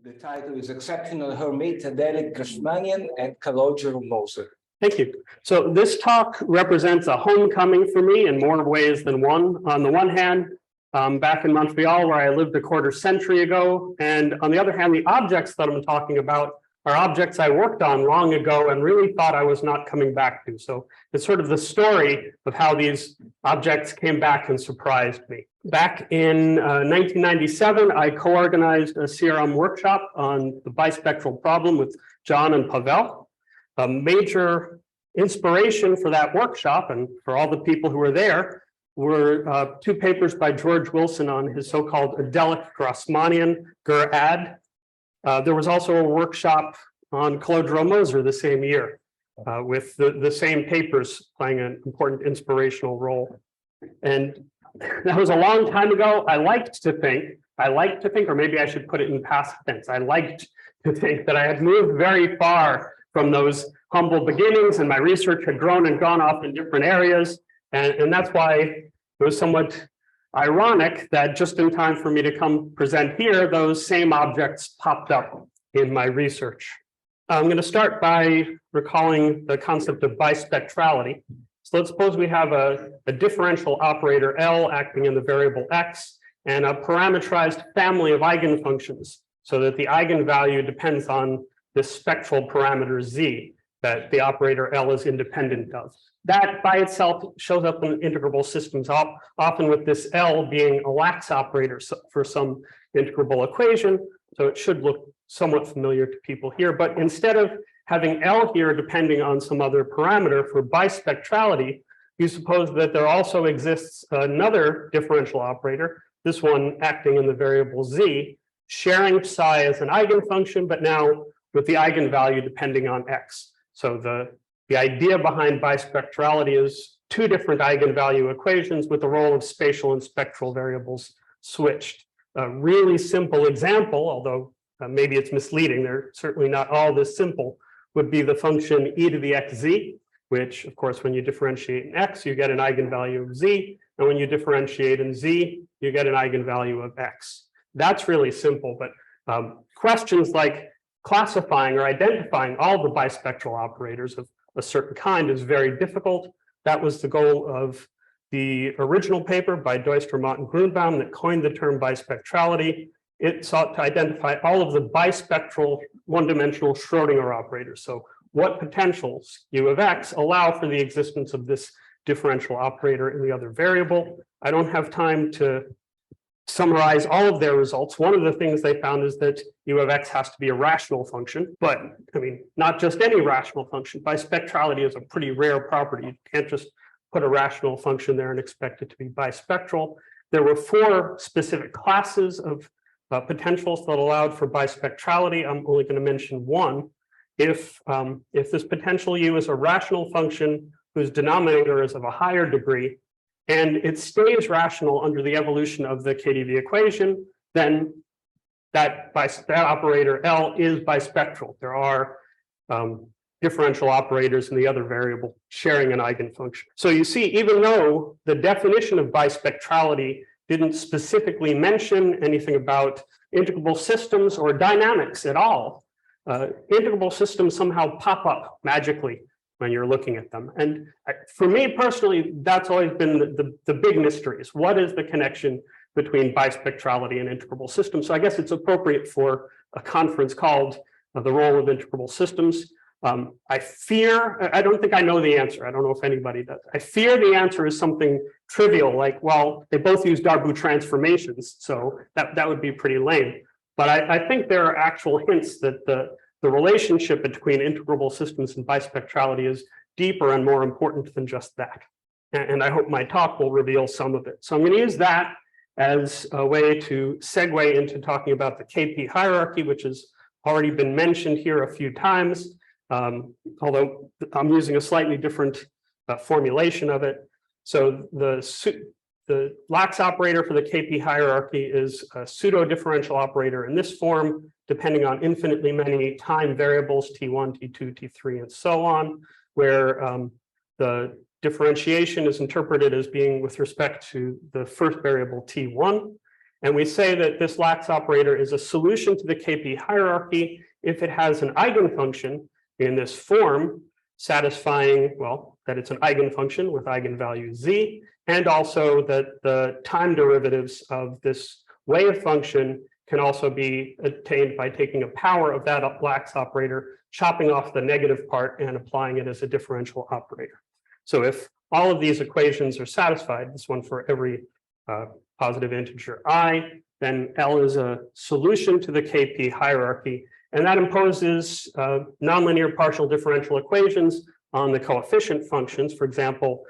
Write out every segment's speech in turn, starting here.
The title is Exceptional Hermites, Adelic Grassmannian and Calogero-Moser. Thank you. So this talk represents a homecoming for me in more ways than one. On the one hand, back in Montreal, where I lived a quarter century ago, and on the other hand, the objects that I'm talking about are objects I worked on long ago and really thought I was not coming back to. So it's sort of the story of how these objects came back and surprised me. Back in 1997, I co-organized a CRM workshop on the bispectral problem with John and Pavel. A major inspiration for that workshop and for all the people who were there were two papers by George Wilson on his so-called Adelic Grassmannian Gur-Ad. There was also a workshop on Calogero-Moser the same year with the same papers playing an important inspirational role. And that was a long time ago. I liked to think, or maybe I should put it in past tense, I liked to think that I had moved very far from those humble beginnings and my research had grown and gone off in different areas. And that's why it was somewhat ironic that just in time for me to come present here, those same objects popped up in my research. I'm going to start by recalling the concept of bispectrality. So let's suppose we have a differential operator L acting in the variable x and a parameterized family of eigenfunctions so that the eigenvalue depends on this spectral parameter z that the operator L is independent of. That by itself shows up in integrable systems, often with this L being a lax operator for some integrable equation. So it should look somewhat familiar to people here. But instead of having L here depending on some other parameter for bispectrality, you suppose that there also exists another differential operator, this one acting in the variable z, sharing psi as an eigenfunction, but now with the eigenvalue depending on x. So the idea behind bispectrality is two different eigenvalue equations with the role of spatial and spectral variables switched. A really simple example, although maybe it's misleading, they're certainly not all this simple, would be the function e to the xz, which of course when you differentiate in x, you get an eigenvalue of z, and when you differentiate in z, you get an eigenvalue of x. That's really simple, but questions like classifying or identifying all the bispectral operators of a certain kind is very difficult. That was the goal of the original paper by Doister, Mott, and Grunbaum that coined the term bispectrality. It sought to identify all of the bispectral one-dimensional Schrodinger operators. So what potentials u of x allow for the existence of this differential operator in the other variable. I don't have time to summarize all of their results. One of the things they found is that u of x has to be a rational function, but I mean, not just any rational function. Bispectrality is a pretty rare property. You can't just put a rational function there and expect it to be bispectral. There were four specific classes of potentials that allowed for bispectrality. I'm only going to mention one. If this potential u is a rational function whose denominator is of a higher degree, and it stays rational under the evolution of the KdV equation, then that operator L is bispectral. There are differential operators in the other variable sharing an eigenfunction. So you see, even though the definition of bispectrality didn't specifically mention anything about integrable systems or dynamics at all, integrable systems somehow pop up magically when you're looking at them. And for me personally, that's always been the big mysteries. What is the connection between bispectrality and integrable systems? So I guess it's appropriate for a conference called The Role of Integrable Systems. I don't think I know the answer. I don't know if anybody does. I fear the answer is something trivial, like, well, they both use Darboux transformations, so that would be pretty lame. But I think there are actual hints that the relationship between integrable systems and bispectrality is deeper and more important than just that. And I hope my talk will reveal some of it. So I'm going to use that as a way to segue into talking about the KP hierarchy, which has already been mentioned here a few times, although I'm using a slightly different formulation of it. So the lax operator for the KP hierarchy is a pseudo-differential operator in this form, depending on infinitely many time variables, T1, T2, T3, and so on, where the differentiation is interpreted as being with respect to the first variable T1, And we say that this lax operator is a solution to the KP hierarchy if it has an eigenfunction in this form satisfying, well, that it's an eigenfunction with eigenvalue z, and also that the time derivatives of this wave function can also be obtained by taking a power of that lax operator, chopping off the negative part and applying it as a differential operator. So if all of these equations are satisfied, this one for every positive integer I, then L is a solution to the KP hierarchy, and that imposes nonlinear partial differential equations on the coefficient functions. For example,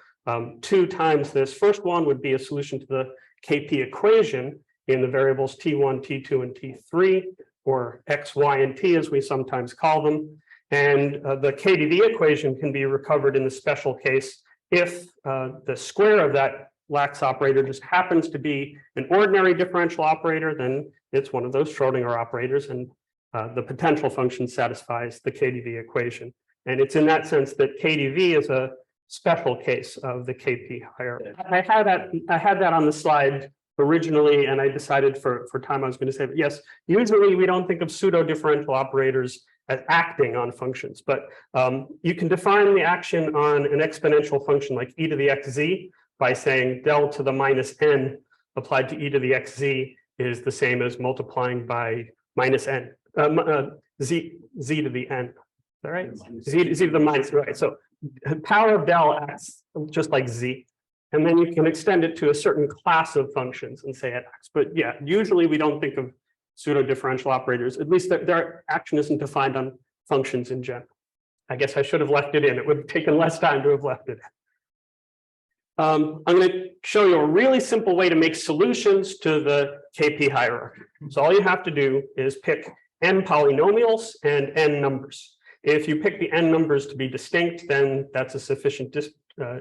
2 times this first one would be a solution to the KP equation in the variables T1, T2, and T3, or X, Y, and T as we sometimes call them. And the KdV equation can be recovered in the special case if the square of that lax operator just happens to be an ordinary differential operator, then it's one of those Schrodinger operators, and the potential function satisfies the KdV equation. And it's in that sense that KdV is a special case of the KP hierarchy. I had that on the slide originally, and I decided for time I was going to say that yes, usually we don't think of pseudo differential operators as acting on functions, but you can define the action on an exponential function like e to the xz by saying del to the minus n applied to e to the xz is the same as multiplying by minus n, z to the n. Is that right? Z to the minus, right? So power of del acts just like z, and then you can extend it to a certain class of functions and say it acts. But yeah, usually we don't think of pseudo differential operators, at least their action isn't defined on functions in general. I guess I should have left it in. It would have taken less time to have left it in. I'm going to show you a really simple way to make solutions to the KP hierarchy. So all you have to do is pick n polynomials and n numbers. If you pick the n numbers to be distinct, then that's a sufficient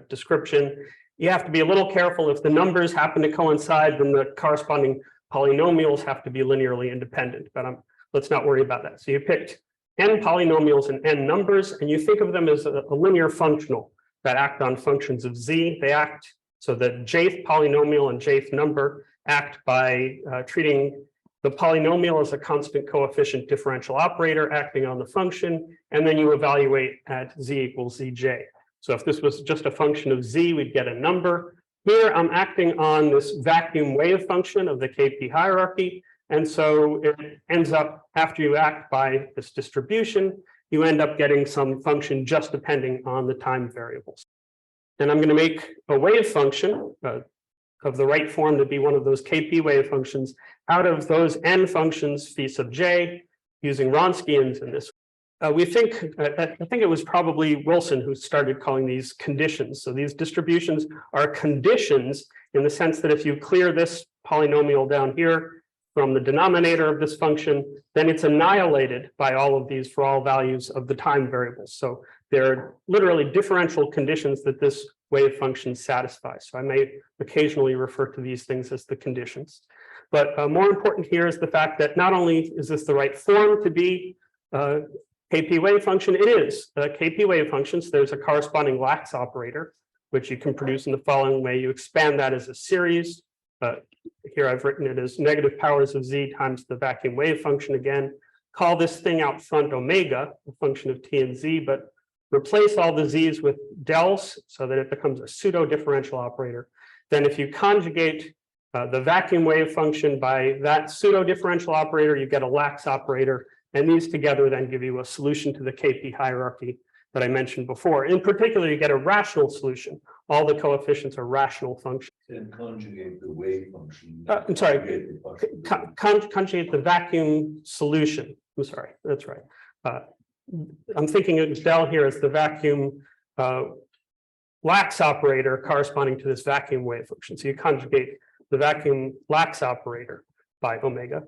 description. You have to be a little careful. If the numbers happen to coincide, then the corresponding polynomials have to be linearly independent, but let's not worry about that. So you picked n polynomials and n numbers, and you think of them as a linear functional that act on functions of z. They act, so the jth polynomial and jth number act by treating the polynomial as a constant coefficient differential operator acting on the function, and then you evaluate at z equals zj. So if this was just a function of z, we'd get a number. Here I'm acting on this vacuum wave function of the KP hierarchy, and so it ends up, after you act by this distribution, you end up getting some function just depending on the time variables. Then I'm going to make a wave function of the right form to be one of those KP wave functions out of those n functions phi sub j using Wronskians in this. We think, I think it was probably Wilson who started calling these conditions. So these distributions are conditions in the sense that if you clear this polynomial down here from the denominator of this function, then it's annihilated by all of these for all values of the time variables. So they're literally differential conditions that this wave function satisfies. So I may occasionally refer to these things as the conditions. But more important here is the fact that not only is this the right form to be KP wave function, it is KP wave functions. There's a corresponding lax operator, which you can produce in the following way. You expand that as a series. Here I've written it as negative powers of z times the vacuum wave function again. Call this thing out front omega, a function of t and z, but replace all the z's with dels so that it becomes a pseudo differential operator. Then if you conjugate the vacuum wave function by that pseudo differential operator, you get a lax operator. And these together then give you a solution to the KP hierarchy that I mentioned before. In particular, you get a rational solution. All the coefficients are rational functions. And conjugate the wave function. I'm sorry, conjugate the vacuum solution. I'm sorry, that's right. I'm thinking of del here as the vacuum lax operator corresponding to this vacuum wave function. So you conjugate the vacuum lax operator by omega.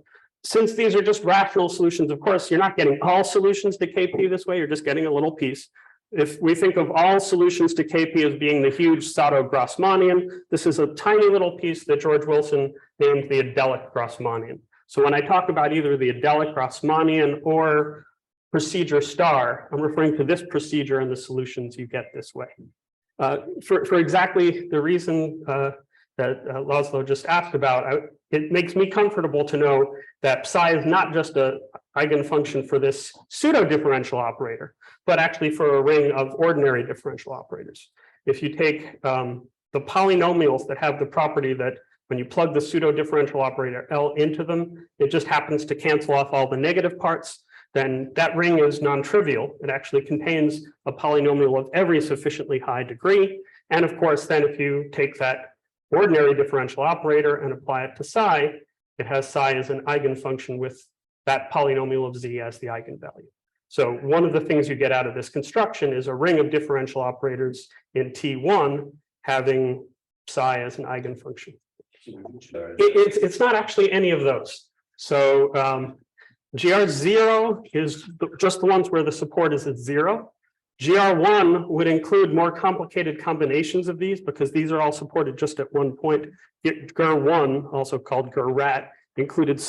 Since these are just rational solutions, of course, you're not getting all solutions to KP this way, you're just getting a little piece. If we think of all solutions to KP as being the huge Sato-Grassmannian, this is a tiny little piece that George Wilson named the Adelic Grassmannian. So when I talk about either the Adelic Grassmannian or procedure star, I'm referring to this procedure and the solutions you get this way. For exactly the reason that Laszlo just asked about, it makes me comfortable to know that psi is not just an eigenfunction for this pseudo differential operator, but actually for a ring of ordinary differential operators. If you take the polynomials that have the property that when you plug the pseudo differential operator L into them, it just happens to cancel off all the negative parts, then that ring is non-trivial. It actually contains a polynomial of every sufficiently high degree. And of course, then if you take that ordinary differential operator and apply it to psi, it has psi as an eigenfunction with that polynomial of z as the eigenvalue. So one of the things you get out of this construction is a ring of differential operators in T1 having psi as an eigenfunction. It's not actually any of those. So GR0 is just the ones where the support is at 0. GR1 would include more complicated combinations of these because these are all supported just at one point. GR1, also called GR-rat, included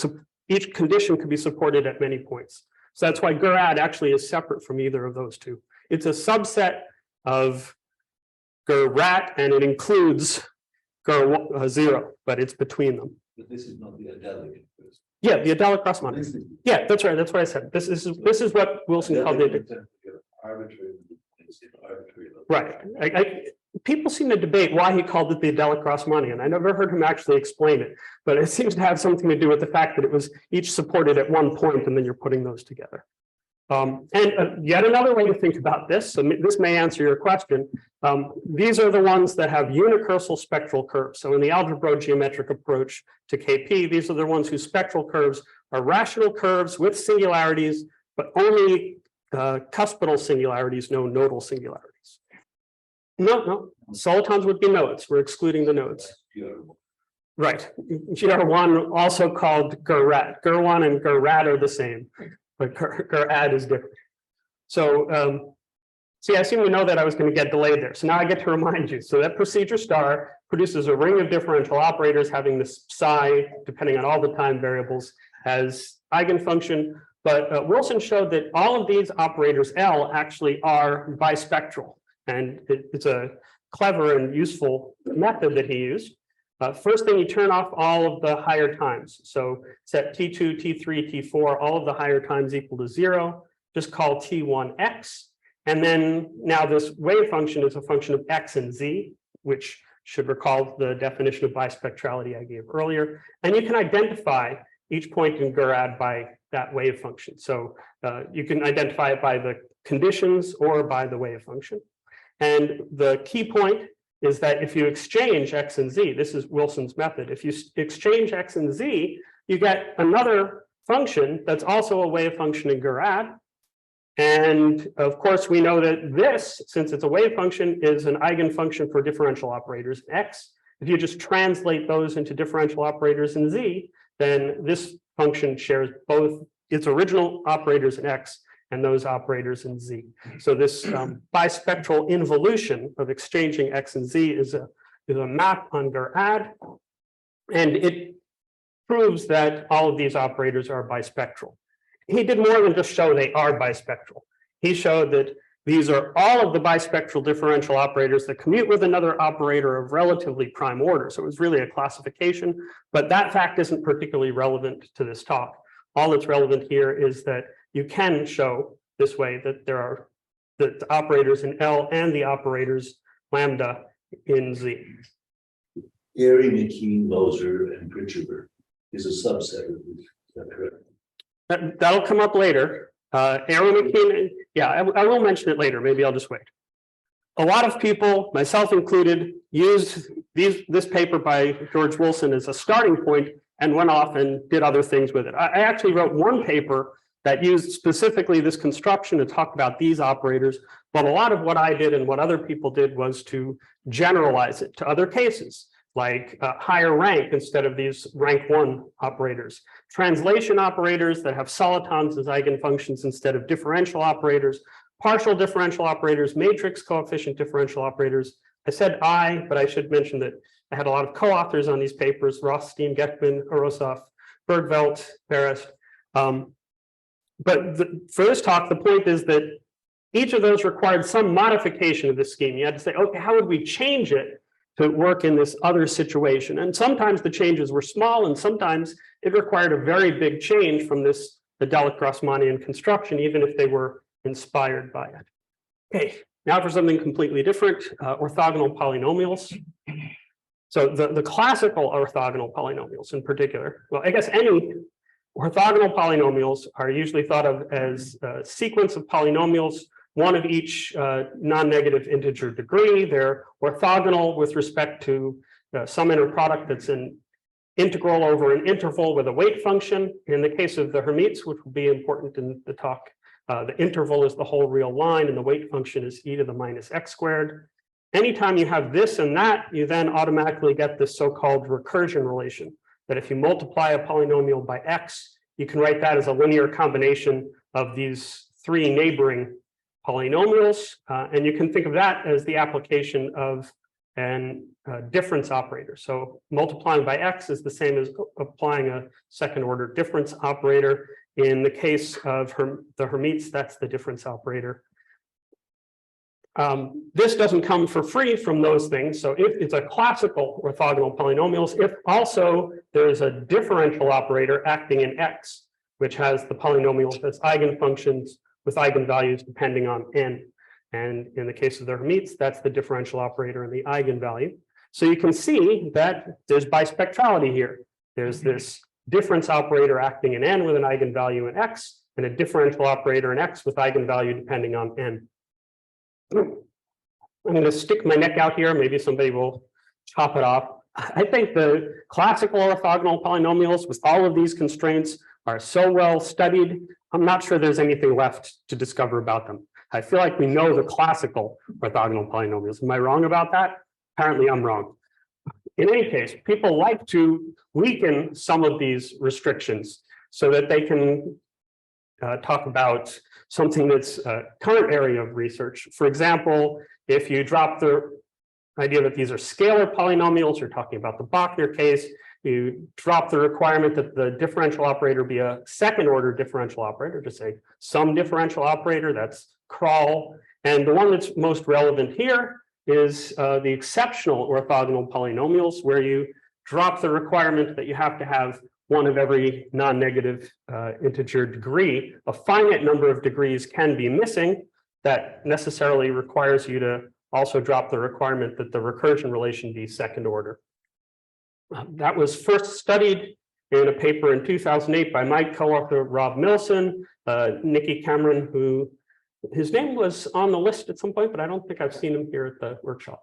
each condition could be supported at many points. So that's why GR-rat actually is separate from either of those two. It's a subset of GR-rat and it includes GR0, but it's between them. But this is not the Adelic. Yeah, the Adelic Grassmannian. Yeah, that's right. That's what I said. This is what Wilson called it. Right. People seem to debate why he called it the Adelic Grassmannian. I never heard him actually explain it, but it seems to have something to do with the fact that it was each supported at one point, and then you're putting those together. Yet another way to think about this, so this may answer your question. These are the ones that have unicursal spectral curves. So in the algebro-geometric approach to KP, these are the ones whose spectral curves are rational curves with singularities, but only cuspidal singularities, no nodal singularities. No, solitons would be nodes. We're excluding the nodes. Right. GR1 also called GR-rat. GR1 and GR-rat are the same, but GR-ad is different. So see, I seem to know that I was going to get delayed there. So now I get to remind you. So that procedure star produces a ring of differential operators having this psi, depending on all the time variables, as eigenfunction. But Wilson showed that all of these operators L actually are bispectral. And it's a clever and useful method that he used. First thing, you turn off all of the higher times. So set T2, T3, T4, all of the higher times equal to 0. Just call T1 x. And then now this wave function is a function of x and z, which should recall the definition of bispectrality I gave earlier. And you can identify each point in GR-ad by that wave function. So you can identify it by the conditions or by the wave function. And the key point is that if you exchange x and z, this is Wilson's method. If you exchange x and z, you get another function that's also a wave function in GR-ad. And of course, we know that this, since it's a wave function, is an eigenfunction for differential operators x. If you just translate those into differential operators in z, then this function shares both its original operators in x and those operators in z. So this bispectral involution of exchanging x and z is a map on GR-ad, and it proves that all of these operators are bispectral. He did more than just show they are bispectral. He showed that these are all of the bispectral differential operators that commute with another operator of relatively prime order. So it was really a classification, but that fact isn't particularly relevant to this talk. All that's relevant here is that you can show this way that there are the operators in L and the operators lambda in Z. Airy, McKean, Moser, and Pritchard is a subset of this. Is that correct? That'll come up later. Airy, McKean, yeah, I will mention it later. Maybe I'll just wait. A lot of people, myself included, used this paper by George Wilson as a starting point and went off and did other things with it. I actually wrote one paper that used specifically this construction to talk about these operators, but a lot of what I did and what other people did was to generalize it to other cases, like higher rank instead of these rank 1 operators, translation operators that have solitons as eigenfunctions instead of differential operators, partial differential operators, matrix coefficient differential operators. I said but I should mention that I had a lot of co-authors on these papers: Rothstein, Gekman, Orosov, Bergvelt, Beres. But for this talk, the point is that each of those required some modification of the scheme. You had to say, okay, how would we change it to work in this other situation. And sometimes the changes were small, and sometimes it required a very big change from this Adelic Grassmannian construction, even if they were inspired by it. Okay, now for something completely different, orthogonal polynomials. So the classical orthogonal polynomials in particular, well, I guess any orthogonal polynomials are usually thought of as a sequence of polynomials, one of each non-negative integer degree. They're orthogonal with respect to some inner product that's an integral over an interval with a weight function. In the case of the Hermites, which will be important in the talk, the interval is the whole real line and the weight function is e to the minus x squared. Anytime you have this and that, you then automatically get this so-called recursion relation, that if you multiply a polynomial by x, you can write that as a linear combination of these three neighboring polynomials. And you can think of that as the application of an difference operator. So multiplying by x is the same as applying a second order difference operator. In the case of the Hermites, that's the difference operator. This doesn't come for free from those things. So if it's a classical orthogonal polynomials, if also there's a differential operator acting in x, which has the polynomial as eigenfunctions with eigenvalues depending on n. And in the case of the Hermites, that's the differential operator and the eigenvalue. So you can see that there's bispectrality here. There's this difference operator acting in n with an eigenvalue in x, and a differential operator in x with eigenvalue depending on n. I'm going to stick my neck out here. Maybe somebody will chop it off. I think the classical orthogonal polynomials with all of these constraints are so well studied. I'm not sure there's anything left to discover about them. I feel like we know the classical orthogonal polynomials. Am I wrong about that? Apparently I'm wrong. In any case, people like to weaken some of these restrictions so that they can talk about something that's a current area of research. For example, if you drop the idea that these are scalar polynomials, you're talking about the Bachner case, you drop the requirement that the differential operator be a second order differential operator, to say some differential operator, that's crawl. And the one that's most relevant here is the exceptional orthogonal polynomials, where you drop the requirement that you have to have one of every non-negative integer degree. A finite number of degrees can be missing. That necessarily requires you to also drop the requirement that the recursion relation be second order. That was first studied in a paper in 2008 by my co-author, Rob Milson, Nikki Cameron, who his name was on the list at some point, but I don't think I've seen him here at the workshop.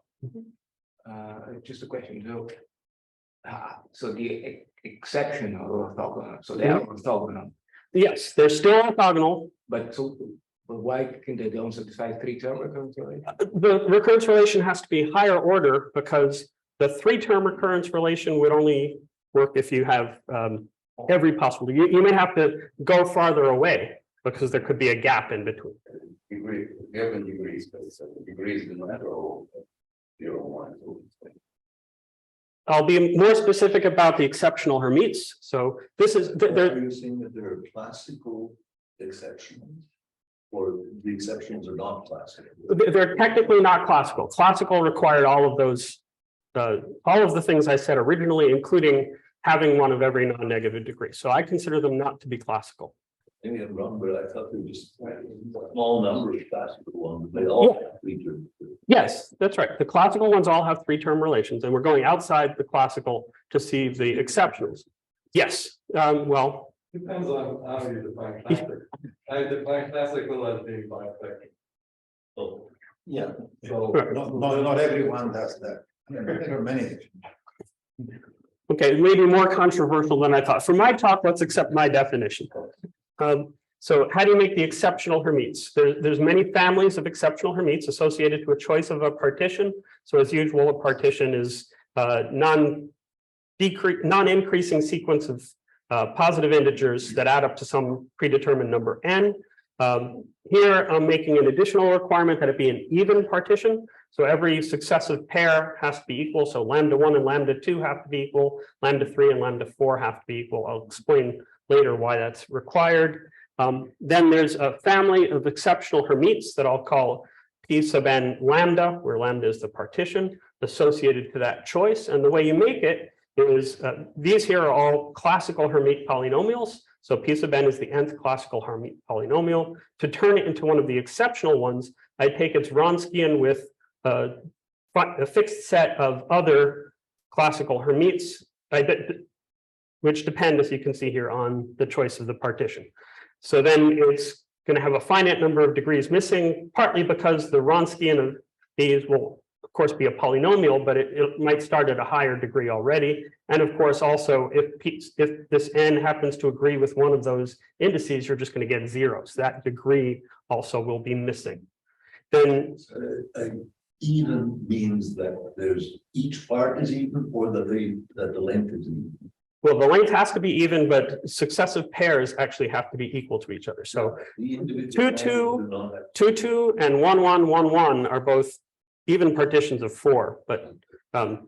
Just a question. So the exceptional orthogonal, so they are orthogonal. Yes, they're still orthogonal. But why can they don't satisfy three-term recurrence relation? The recurrence relation has to be higher order because the three-term recurrence relation would only work if you have every possible. You may have to go farther away because there could be a gap in between. Given degrees, but degrees in matter of 0, 1, 2. I'll be more specific about the exceptional Hermites. So this is Are you saying that there are classical exceptions, or the exceptions are not classical? They're technically not classical. Classical required all of those, all of the things I said originally, including having one of every non-negative degree. So I consider them not to be classical. Maybe I'm wrong, but I thought there was just a small number of classical ones. They all have three-term. Yes, that's right. The classical ones all have three-term relations, and we're going outside the classical to see the exceptions. Yes. Well, depends on how you define classical. I define classical as being bispectral. Oh, yeah. So not everyone does that. There are many. Okay, maybe more controversial than I thought. For my talk, let's accept my definition. So how do you make the exceptional Hermites? There's many families of exceptional Hermites associated to a choice of a partition. So as usual, a partition is non-increasing sequence of positive integers that add up to some predetermined number n. Here I'm making an additional requirement that it be an even partition. So every successive pair has to be equal. So lambda1 and lambda2 have to be equal. Lambda3 and lambda4 have to be equal. I'll explain later why that's required. Then there's a family of exceptional Hermites that I'll call P sub n lambda, where lambda is the partition associated to that choice. And the way you make it is these here are all classical Hermite polynomials. So P sub n is the nth classical Hermite polynomial. To turn it into one of the exceptional ones, I take its Wronskian with a fixed set of other classical Hermites, which depend, as you can see here, on the choice of the partition. So then it's going to have a finite number of degrees missing, partly because the Wronskian of these will, of course, be a polynomial, but it might start at a higher degree already. And of course, also, if this n happens to agree with one of those indices, you're just going to get zeros. That degree also will be missing. Then Even means that there's each part is even, or that the length is even. well, the length has to be even, but successive pairs actually have to be equal to each other. So The individual 2, 2, and 1, 1, 1, 1 are both even partitions of 4, but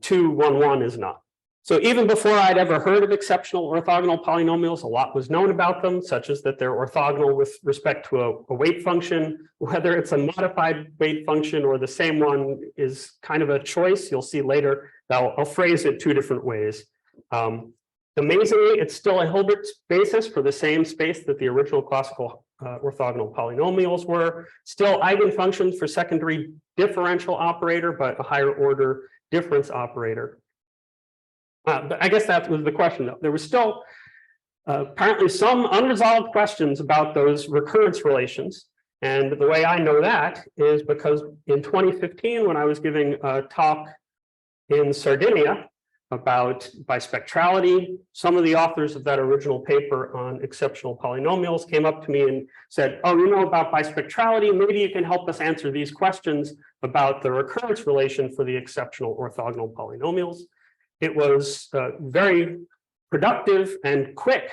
2, 1, 1 is not. So even before I'd ever heard of exceptional orthogonal polynomials, a lot was known about them, such as that they're orthogonal with respect to a weight function. Whether it's a modified weight function or the same one is kind of a choice. You'll see later that I'll phrase it two different ways. Amazingly, it's still a Hilbert basis for the same space that the original classical orthogonal polynomials were. Still eigenfunctions for secondary differential operator, but a higher order difference operator. But I guess that was the question, though. There was still apparently some unresolved questions about those recurrence relations. And the way I know that is because in 2015, when I was giving a talk in Sardinia about bispectrality, some of the authors of that original paper on exceptional polynomials came up to me and said, oh, you know about bispectrality, maybe you can help us answer these questions about the recurrence relation for the exceptional orthogonal polynomials. It was very productive and quick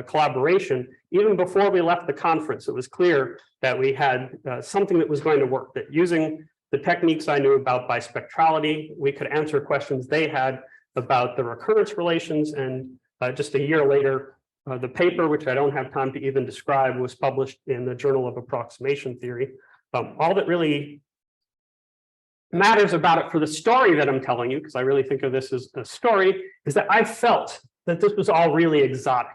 collaboration. Even before we left the conference, it was clear that we had something that was going to work, that using the techniques I knew about bispectrality, we could answer questions they had about the recurrence relations. And just a year later, the paper, which I don't have time to even describe, was published in the Journal of Approximation Theory. All that really matters about it for the story that I'm telling you, because I really think of this as a story, is that I felt that this was all really exotic.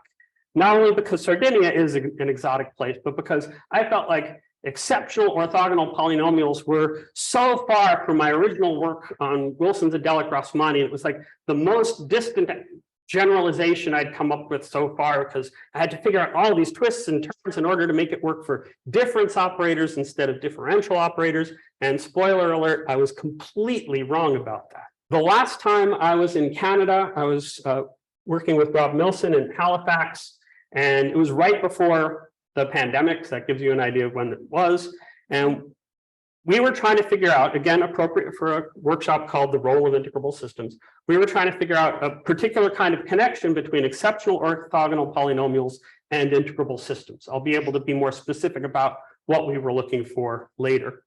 Not only because Sardinia is an exotic place, but because I felt like exceptional orthogonal polynomials were so far from my original work on Wilson's Adelic Grassmannian. It was like the most distant generalization I'd come up with so far, because I had to figure out all these twists and turns in order to make it work for difference operators instead of differential operators. And spoiler alert, I was completely wrong about that. The last time I was in Canada, I was working with Rob Milson in Halifax, and it was right before the pandemic, so that gives you an idea of when it was. And we were trying to figure out, again, appropriate for a workshop called the role of integrable systems, we were trying to figure out a particular kind of connection between exceptional orthogonal polynomials and integrable systems. I'll be able to be more specific about what we were looking for later.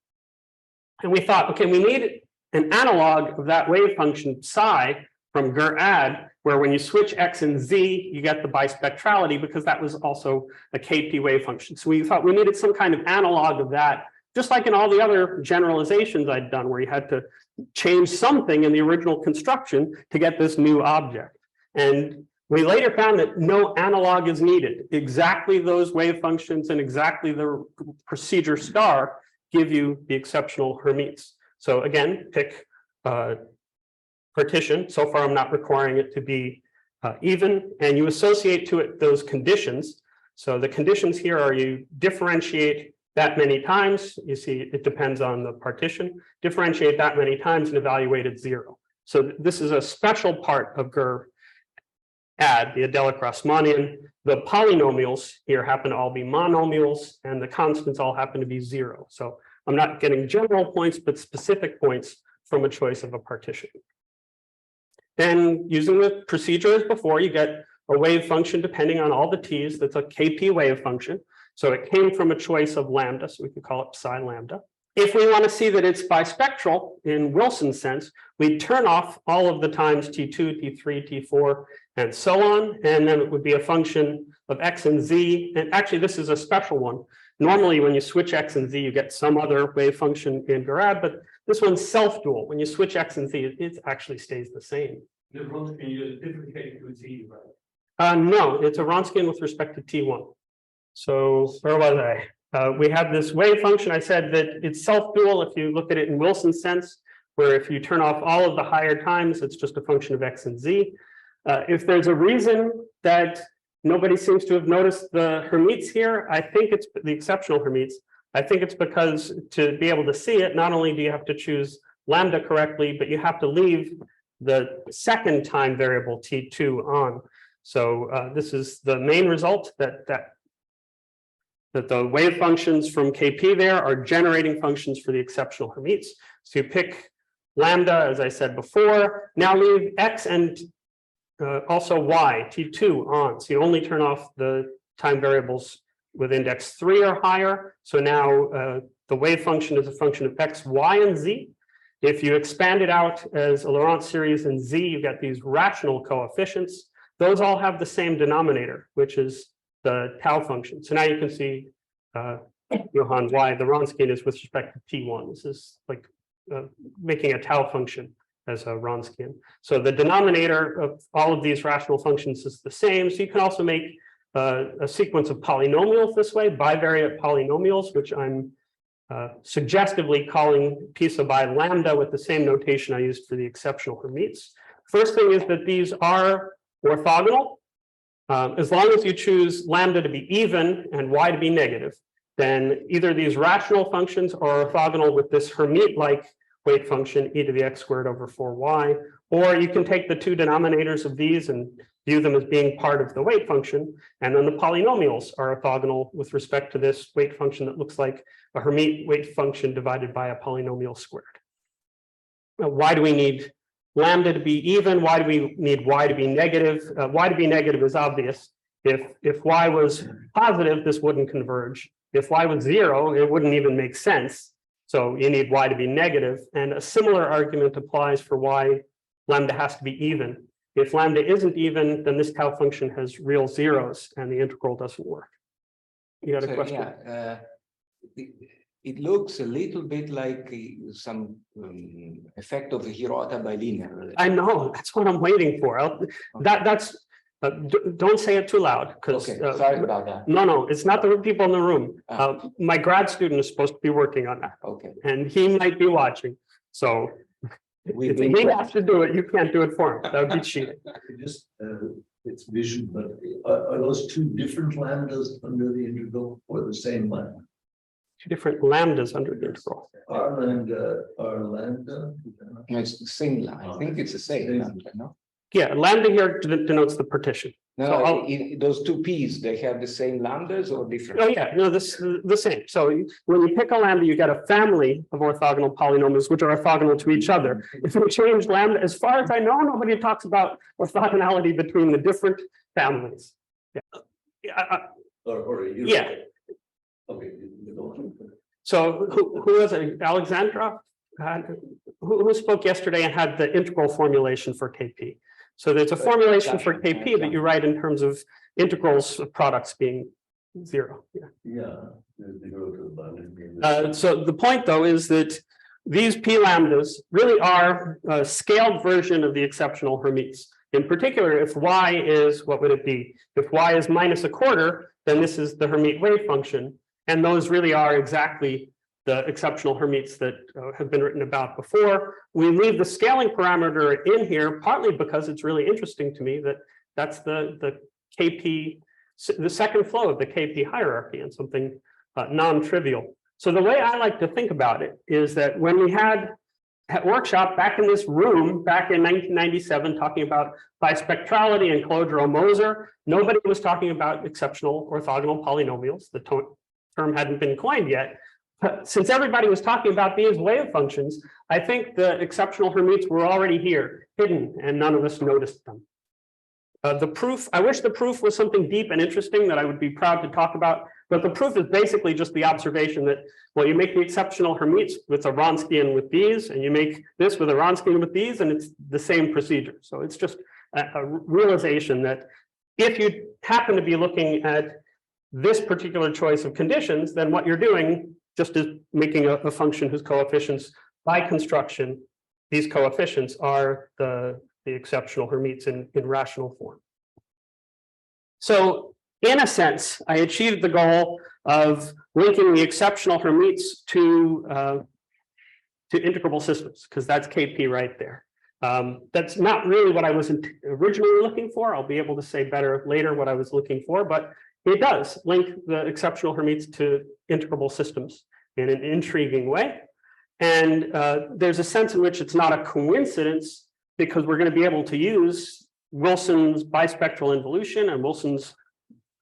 And we thought, okay, we need an analog of that wave function psi from Ger-Ad, where when you switch x and z, you get the bispectrality, because that was also a KP wave function. So we thought we needed some kind of analog of that, just like in all the other generalizations I'd done, where you had to change something in the original construction to get this new object. And we later found that no analog is needed. Exactly those wave functions and exactly the procedure star give you the exceptional Hermites. So again, pick partition. So far, I'm not requiring it to be even, and you associate to it those conditions. So the conditions here are you differentiate that many times. You see, it depends on the partition. Differentiate that many times and evaluate at 0. So this is a special part of Ger-Ad, the Adelic Grassmannian. The polynomials here happen to all be monomials, and the constants all happen to be 0. So I'm not getting general points, but specific points from a choice of a partition. Then using the procedure as before, you get a wave function depending on all the t's. That's a KP wave function. So it came from a choice of lambda, so we could call it psi lambda. If we want to see that it's bispectral in Wilson's sense, we turn off all of the times t2, t3, t4, and so on. And then it would be a function of x and z. And actually, this is a special one. Normally, when you switch x and z, you get some other wave function in grad, but this one's self-dual. When you switch x and z, it actually stays the same. The Wronskian is different to z, right? No, it's a Wronskian with respect to T1. So where was I? We have this wave function. I said that it's self-dual if you look at it in Wilson's sense, where if you turn off all of the higher times, it's just a function of x and z. If there's a reason that nobody seems to have noticed the Hermites here, I think it's the exceptional Hermites. I think it's because to be able to see it, not only do you have to choose lambda correctly, but you have to leave the second time variable T2 on. So this is the main result that the wave functions from KP there are generating functions for the exceptional Hermites. So you pick lambda, as I said before, now leave x and also y, T2 on. So you only turn off the time variables with index 3 or higher. So now the wave function is a function of x, y, and z. If you expand it out as a Laurent series in z, you get these rational coefficients. Those all have the same denominator, which is the tau function. So now you can see, Johan, why the Wronskian is with respect to T1. This is like making a tau function as a Wronskian. So the denominator of all of these rational functions is the same. So you can also make a sequence of polynomials this way, bivariate polynomials, which I'm suggestively calling pisa by lambda with the same notation I used for the exceptional Hermites. First thing is that these are orthogonal. As long as you choose lambda to be even and y to be negative, then either these rational functions are orthogonal with this Hermite-like wave function e to the x squared over 4y, or you can take the two denominators of these and view them as being part of the weight function, and then the polynomials are orthogonal with respect to this weight function that looks like a Hermite weight function divided by a polynomial squared. Now, why do we need lambda to be even? Why do we need y to be negative? Y to be negative is obvious. If y was positive, this wouldn't converge. If y was 0, it wouldn't even make sense. So you need y to be negative. And a similar argument applies for why lambda has to be even. If lambda isn't even, then this tau function has real zeros and the integral doesn't work. You got a question? Yeah, it looks a little bit like some effect of Hirota bilinear. I know, that's what I'm waiting for. Don't say it too loud, because Okay, sorry about that. no, it's not the people in the room. My grad student is supposed to be working on that, Okay. and he might be watching. So if he has to do it, you can't do it for him. That would be cheating. Just, it's vision, but are those two different lambdas under the integral or the same lambda? Two different lambdas under the integral. R lambda. No, it's the same line. I think it's the same lambda, no? Yeah, lambda here denotes the partition. No, So those two p's, they have the same lambdas or different? Oh yeah, no, this the same. So when you pick a lambda, you get a family of orthogonal polynomials which are orthogonal to each other. If you change lambda, as far as I know, nobody talks about orthogonality between the different families. Yeah. Yeah. Okay. So who was it? Alexandra? Who spoke yesterday and had the integral formulation for KP? So there's a formulation for KP that you write in terms of integrals of products being 0. So the point, though, is that these P lambdas really are a scaled version of the exceptional Hermites. In particular, if y is, what would it be? If y is -1/4, then this is the Hermite wave function. And those really are exactly the exceptional Hermites that have been written about before. We leave the scaling parameter in here, partly because it's really interesting to me that that's the KP, the second flow of the KP hierarchy, and something non-trivial. So the way I like to think about it is that when we had at workshop back in this room, back in 1997, talking about bispectrality and Calogero-Moser, nobody was talking about exceptional orthogonal polynomials. The term hadn't been coined yet. But since everybody was talking about these wave functions, I think the exceptional Hermites were already here, hidden, and none of us noticed them. The proof, I wish the proof was something deep and interesting that I would be proud to talk about, but the proof is basically just the observation that, well, you make the exceptional Hermites with a Wronskian with these, and you make this with a Wronskian with these, and it's the same procedure. So it's just a realization that if you happen to be looking at this particular choice of conditions, then what you're doing just is making a function whose coefficients by construction, these coefficients are the exceptional Hermites in rational form. So in a sense, I achieved the goal of linking the exceptional Hermites to integrable systems, because that's KP right there. That's not really what I was originally looking for. I'll be able to say better later what I was looking for, but it does link the exceptional Hermites to integrable systems in an intriguing way. And there's a sense in which it's not a coincidence, because we're going to be able to use Wilson's bispectral involution and Wilson's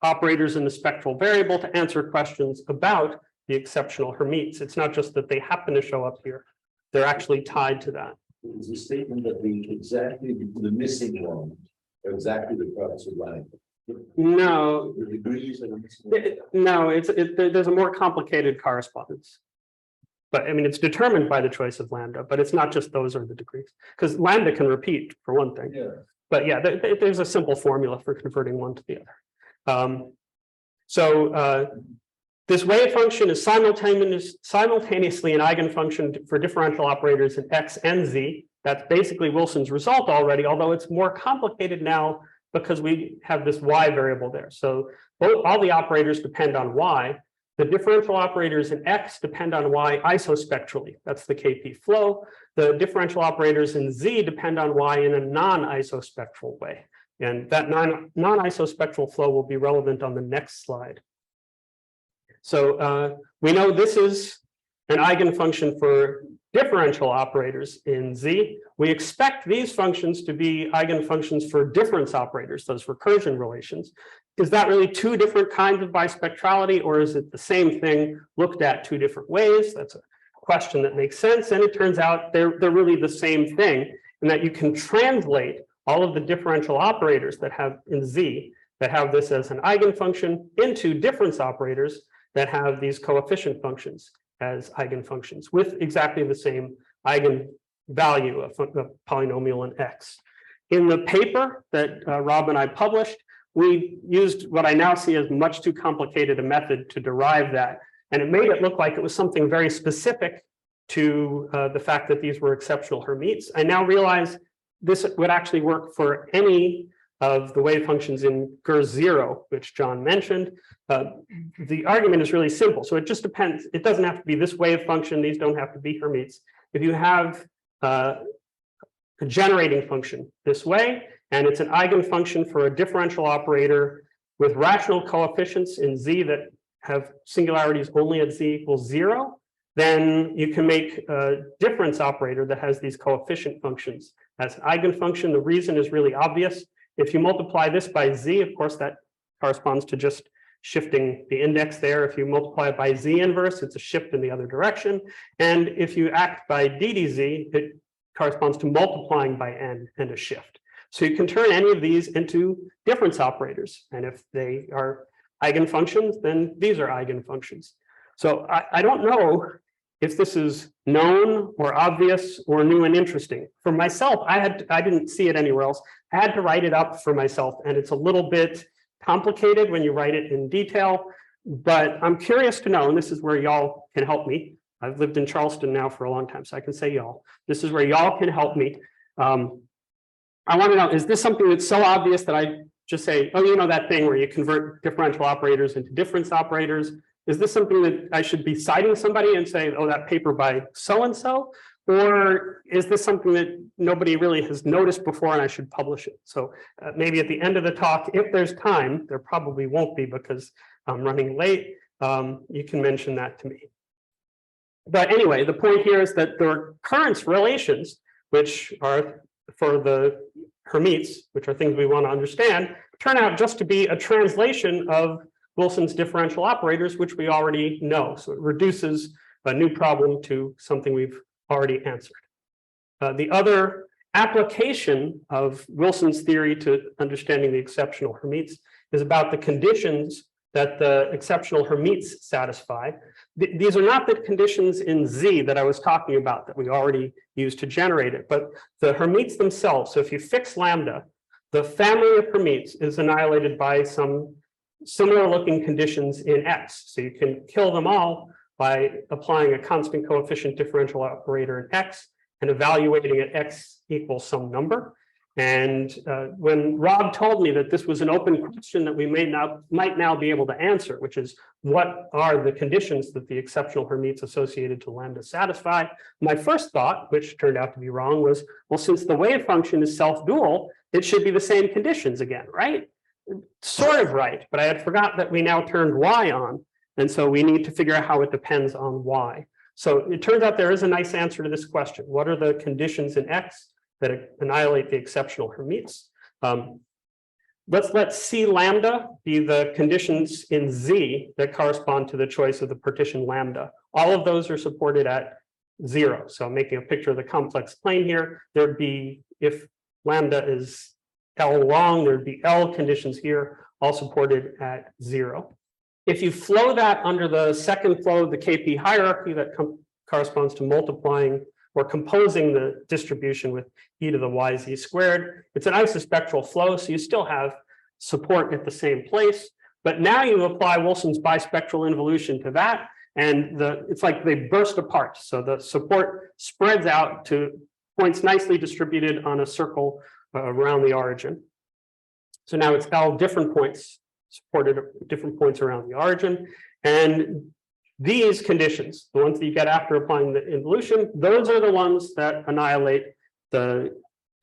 operators in the spectral variable to answer questions about the exceptional Hermites. It's not just that they happen to show up here. They're actually tied to that. It's a statement that the missing one are exactly the products of line. No, The degrees are missing. no, there's a more complicated correspondence. But I mean, it's determined by the choice of lambda, but it's not just those are the degrees, because lambda can repeat for one thing. Yeah. But yeah, there's a simple formula for converting one to the other. This wave function is simultaneously an eigenfunction for differential operators in x and z. That's basically Wilson's result already, although it's more complicated now because we have this y variable there. So all the operators depend on y. The differential operators in x depend on y isospectrally. That's the KP flow. The differential operators in z depend on y in a non-isospectral way. And that non-isospectral flow will be relevant on the next slide. So we know this is an eigenfunction for differential operators in z. We expect these functions to be eigenfunctions for difference operators, those recursion relations. Is that really two different kinds of bispectrality, or is it the same thing looked at two different ways? That's a question that makes sense. And it turns out they're really the same thing, in that you can translate all of the differential operators that have in z that have this as an eigenfunction into difference operators that have these coefficient functions as eigenfunctions with exactly the same eigenvalue of a polynomial in x. In the paper that Rob and I published, we used what I now see as much too complicated a method to derive that. And it made it look like it was something very specific to the fact that these were exceptional Hermites. I now realize this would actually work for any of the wave functions in GER0, which John mentioned. The argument is really simple. So it just depends. It doesn't have to be this wave function. These don't have to be Hermites. If you have a generating function this way, and it's an eigenfunction for a differential operator with rational coefficients in z that have singularities only at z equals 0, then you can make a difference operator that has these coefficient functions as an eigenfunction. The reason is really obvious. If you multiply this by z, of course, that corresponds to just shifting the index there. If you multiply it by z inverse, it's a shift in the other direction. And if you act by ddz, it corresponds to multiplying by n and a shift. So you can turn any of these into difference operators. And if they are eigenfunctions, then these are eigenfunctions. So I don't know if this is known or obvious or new and interesting. For myself, I didn't see it anywhere else. I had to write it up for myself, and it's a little bit complicated when you write it in detail, but I'm curious to know, and this is where y'all can help me. I've lived in Charleston now for a long time, so I can say y'all. This is where y'all can help me. I want to know, is this something that's so obvious that I just say, oh, you know that thing where you convert differential operators into difference operators? Is this something that I should be citing somebody and say, oh, that paper by so-and-so? Or is this something that nobody really has noticed before and I should publish it? So maybe at the end of the talk, if there's time, there probably won't be because I'm running late, you can mention that to me. But anyway, the point here is that the recurrence relations, which are for the Hermites, which are things we want to understand, turn out just to be a translation of Wilson's differential operators, which we already know. So it reduces a new problem to something we've already answered. The other application of Wilson's theory to understanding the exceptional Hermites is about the conditions that the exceptional Hermites satisfy. These are not the conditions in Z that I was talking about that we already used to generate it, but the Hermites themselves. So if you fix lambda, the family of Hermites is annihilated by some similar looking conditions in X. So you can kill them all by applying a constant coefficient differential operator in X and evaluating at X equals some number. And when Rob told me that this was an open question that we might now be able to answer, which is what are the conditions that the exceptional Hermites associated to lambda satisfy? My first thought, which turned out to be wrong, was, well, since the wave function is self-dual, it should be the same conditions again, right? Sort of right, but I had forgot that we now turned Y on, and so we need to figure out how it depends on Y. So it turns out there is a nice answer to this question. What are the conditions in X that annihilate the exceptional Hermites? Let's let C lambda be the conditions in Z that correspond to the choice of the partition lambda. All of those are supported at 0. So I'm making a picture of the complex plane here. There'd be, if lambda is L long, there'd be L conditions here, all supported at 0. If you flow that under the second flow of the KP hierarchy, that corresponds to multiplying or composing the distribution with e to the yz squared. It's an isospectral flow, so you still have support at the same place, but now you apply Wilson's bispectral involution to that, and it's like they burst apart. So the support spreads out to points nicely distributed on a circle around the origin. So now it's L different points supported at different points around the origin, and these conditions, the ones that you get after applying the involution, those are the ones that annihilate the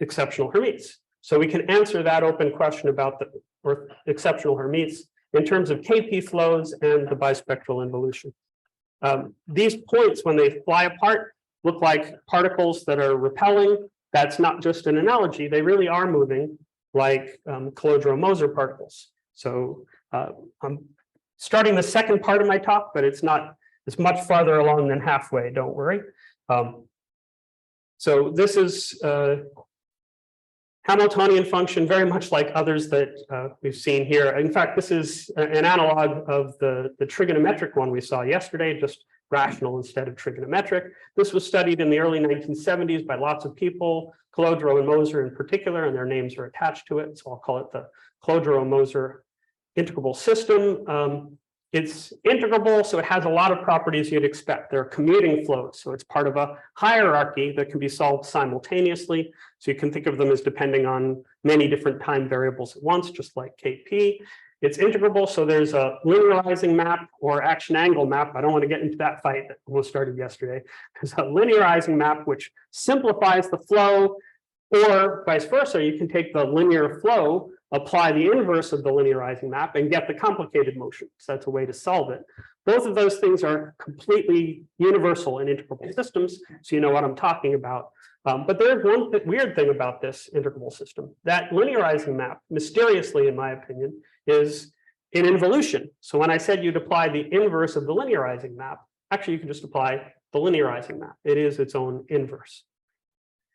exceptional Hermites. So we can answer that open question about the exceptional Hermites in terms of KP flows and the bispectral involution. These points, when they fly apart, look like particles that are repelling. That's not just an analogy. They really are moving like Calogero-Moser particles. So I'm starting the second part of my talk, but it's much farther along than halfway, don't worry. So this is a Hamiltonian function, very much like others that we've seen here. In fact, this is an analog of the trigonometric one we saw yesterday, just rational instead of trigonometric. This was studied in the early 1970s by lots of people, Calogero and Moser in particular, and their names are attached to it. So I'll call it the Calogero-Moser integrable system. It's integrable, so it has a lot of properties you'd expect. There are commuting flows, so it's part of a hierarchy that can be solved simultaneously. So you can think of them as depending on many different time variables at once, just like KP. It's integrable, so there's a linearizing map or action angle map. I don't want to get into that fight that almost started yesterday. There's a linearizing map which simplifies the flow, or vice versa. You can take the linear flow, apply the inverse of the linearizing map, and get the complicated motion. So that's a way to solve it. Both of those things are completely universal in integrable systems, so you know what I'm talking about. But there's one weird thing about this integrable system. That linearizing map, mysteriously, in my opinion, is in involution. So when I said you'd apply the inverse of the linearizing map, actually you can just apply the linearizing map. It is its own inverse.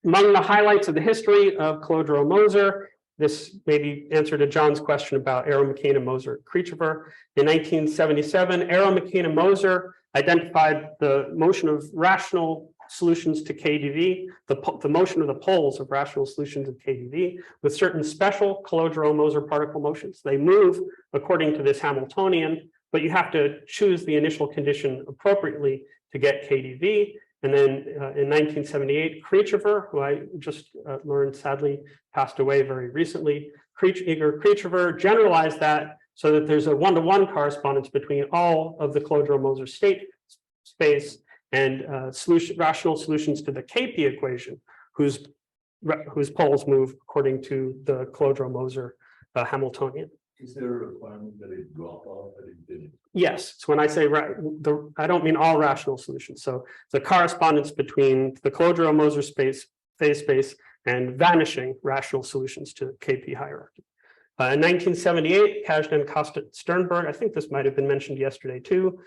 Among the highlights of the history of Calogero-Moser, this maybe answer to John's question about Moser-Krichover. In 1977, Moser identified the motion of rational solutions to KdV, the motion of the poles of rational solutions of KdV with certain special Calogero-Moser particle motions. They move according to this Hamiltonian, but you have to choose the initial condition appropriately to get KdV. And then in 1978, Krichover, who I just learned sadly passed away very recently, Igor Krichover generalized that so that there's a one-to-one correspondence between all of the Calogero-Moser state space and rational solutions to the KP equation, whose poles move according to the Calogero-Moser Hamiltonian. Is there a requirement that it drop off at infinity? Yes, so when I say I don't mean all rational solutions. So the correspondence between the Calogero-Moser phase space and vanishing rational solutions to KP hierarchy. In 1978, Kasman and Sternberg, I think this might have been mentioned yesterday too,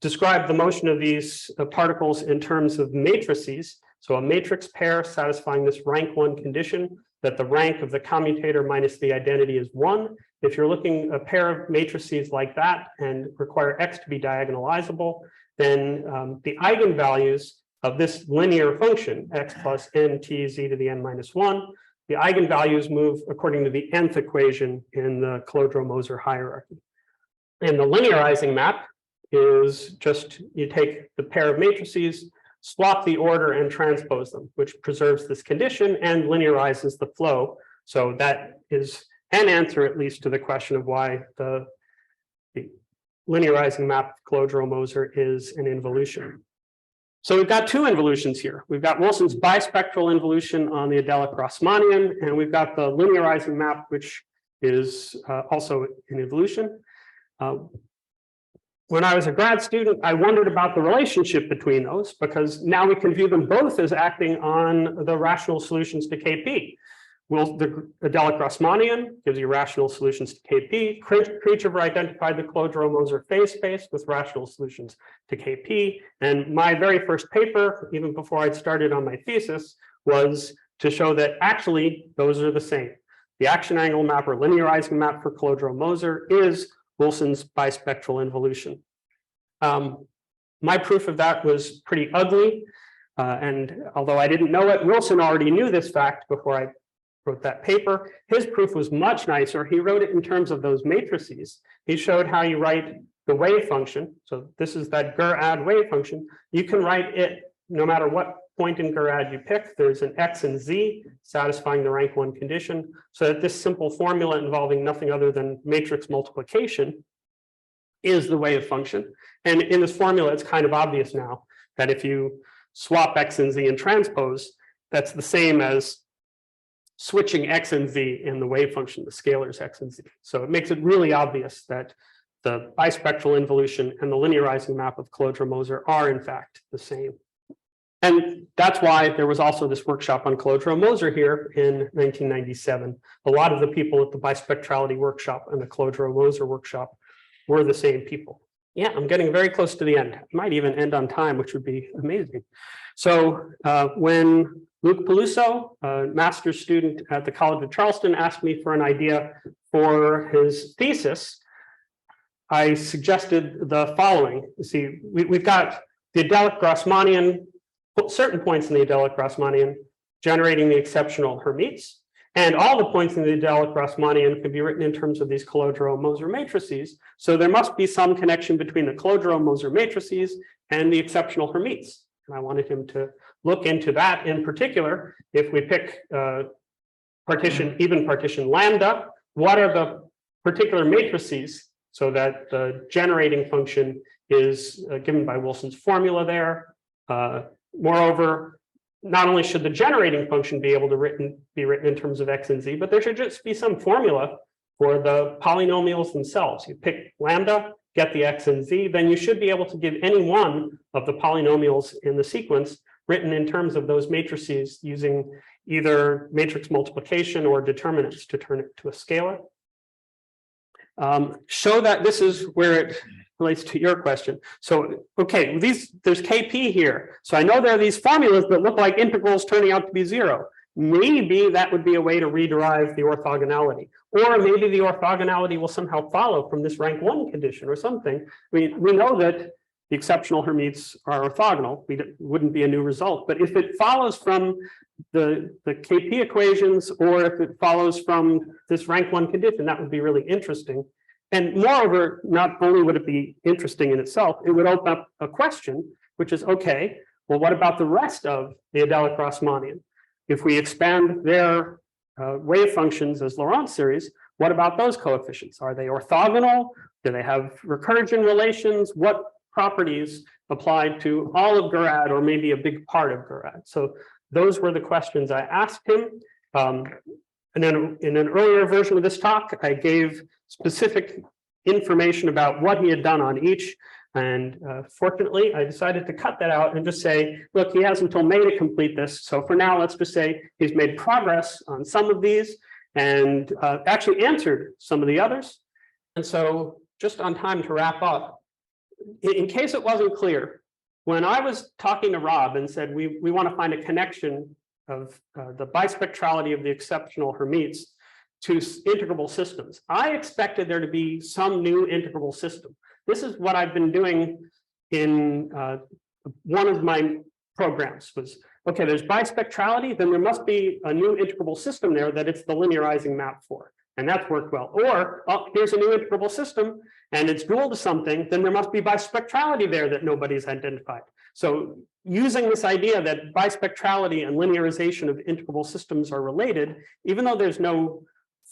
described the motion of these particles in terms of matrices. So a matrix pair satisfying this rank 1 condition, that the rank of the commutator minus the identity is 1. If you're looking a pair of matrices like that and require X to be diagonalizable, then the eigenvalues of this linear function, X plus n t z to the n minus 1, the eigenvalues move according to the nth equation in the Calogero-Moser hierarchy. And the linearizing map is just you take the pair of matrices, swap the order and transpose them, which preserves this condition and linearizes the flow. So that is an answer, at least, to the question of why the linearizing map of Calogero-Moser is an involution. So we've got two involutions here. We've got Wilson's bispectral involution on the Adelic Grassmannian, and we've got the linearizing map, which is also an involution. When I was a grad student, I wondered about the relationship between those, because now we can view them both as acting on the rational solutions to KP. Well, the Adelic Grassmannian gives you rational solutions to KP. Kreutzer identified the Calogero-Moser phase space with rational solutions to KP. And my very first paper, even before I'd started on my thesis, was to show that actually those are the same. The action angle map or linearizing map for Calogero-Moser is Wilson's bispectral involution. My proof of that was pretty ugly. And although I didn't know it, Wilson already knew this fact before I wrote that paper. His proof was much nicer. He wrote it in terms of those matrices. He showed how you write the wave function. So this is that Gur-Ad wave function. You can write it no matter what point in Gur-Ad you pick. There's an X and Z satisfying the rank 1 condition. So that this simple formula involving nothing other than matrix multiplication is the wave function. And in this formula, it's kind of obvious now that if you swap X and Z and transpose, that's the same as switching X and Z in the wave function, the scalars X and Z. So it makes it really obvious that the bispectral involution and the linearizing map of Calogero-Moser are in fact the same. And that's why there was also this workshop on Calogero-Moser here in 1997. A lot of the people at the bispectrality workshop and the Calogero-Moser workshop were the same people. Yeah, I'm getting very close to the end. I might even end on time, which would be amazing. So when Luke Paluso, a master's student at the College of Charleston, asked me for an idea for his thesis, I suggested the following. You see, we've got the Adelic Grassmannian, certain points in the Adelic Grassmannian generating the exceptional Hermites, and all the points in the Adelic Grassmannian can be written in terms of these Calogero-Moser matrices. So there must be some connection between the Calogero-Moser matrices and the exceptional Hermites. And I wanted him to look into that in particular. If we pick even partition lambda, what are the particular matrices so that the generating function is given by Wilson's formula there. Moreover, not only should the generating function be able to be written in terms of X and Z, but there should just be some formula for the polynomials themselves. You pick lambda, get the X and Z, then you should be able to give any one of the polynomials in the sequence written in terms of those matrices using either matrix multiplication or determinants to turn it to a scalar. Show that this is where it relates to your question. So, okay, there's KP here. So I know there are these formulas that look like integrals turning out to be 0. Maybe that would be a way to rederive the orthogonality. Or maybe the orthogonality will somehow follow from this rank 1 condition or something. We know that the exceptional Hermites are orthogonal. It wouldn't be a new result. But if it follows from the KP equations, or if it follows from this rank 1 condition, that would be really interesting. And moreover, not only would it be interesting in itself, it would open up a question, which is, okay, well, what about the rest of the Adelic Grassmannian? If we expand their wave functions as Laurent series, what about those coefficients? Are they orthogonal? Do they have recursion relations? What properties apply to all of Gur-Ad or maybe a big part of Gur-Ad? So those were the questions I asked him. And then in an earlier version of this talk, I gave specific information about what he had done on each. And fortunately, I decided to cut that out and just say, look, he has until May to complete this. So for now, let's just say he's made progress on some of these and actually answered some of the others. And so just on time to wrap up, in case it wasn't clear, when I was talking to Rob and said, we want to find a connection of the bispectrality of the exceptional Hermites to integrable systems, I expected there to be some new integrable system. This is what I've been doing in one of my programs, was okay, there's bispectrality, then there must be a new integrable system there that it's the linearizing map for. And that's worked well. Or, oh, here's a new integrable system and it's dual to something, then there must be bispectrality there that nobody's identified. So using this idea that bispectrality and linearization of integrable systems are related, even though there's no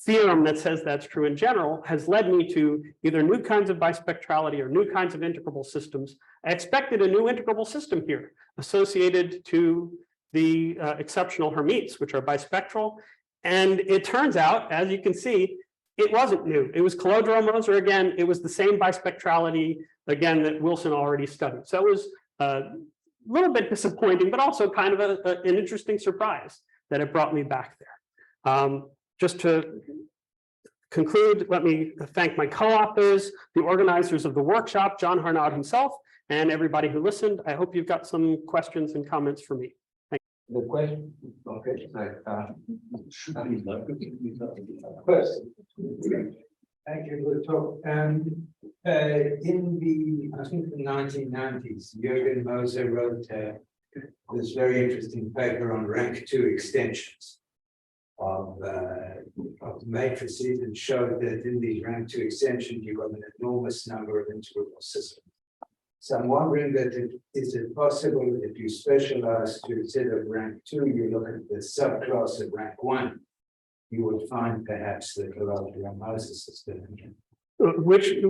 theorem that says that's true in general, has led me to either new kinds of bispectrality or new kinds of integrable systems. I expected a new integrable system here associated to the exceptional Hermites, which are bispectral. And it turns out, as you can see, it wasn't new. It was Calogero-Moser again. It was the same bispectrality again that Wilson already studied. So it was a little bit disappointing, but also kind of an interesting surprise that it brought me back there. Just to conclude, let me thank my co-authors, the organizers of the workshop, John Harnad himself, and everybody who listened. I hope you've got some questions and comments for me. The question, okay, First, thank you for the talk. In the, I think the 1990s, Calogero-Moser wrote this very interesting paper on rank 2 extensions of matrices, and showed that in these rank 2 extensions, you've got an enormous number of integrable systems. So I'm wondering that is it possible that if you specialize to instead of rank 2, you look at the subclass of rank 1, you would find perhaps the Calogero-Moser system. Which